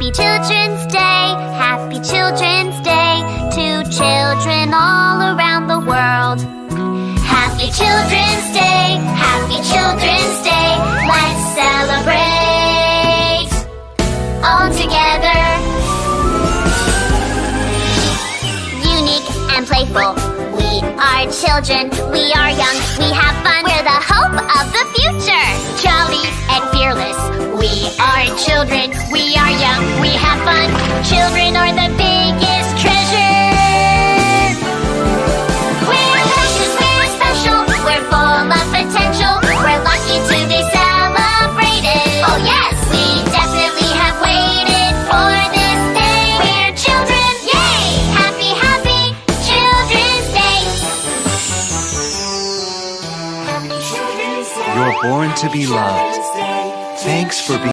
Happy Children's Day, Happy Children's Day to children all around the world. Happy Children's Day, Happy Children's Day, let's celebrate all together. Unique and playful, we are children, we are young, we have fun, we're the hope of the future. Jolly and fearless, we are children, we are young, we have fun. Children are the biggest treasure. We're precious, we're special, we're full of potential, we're lucky to be celebrated. Oh yes, we definitely have waited for this day. We're children, yay! Happy, happy Children's Day. Happy Children's Day. You're born to be loved. Thanks for being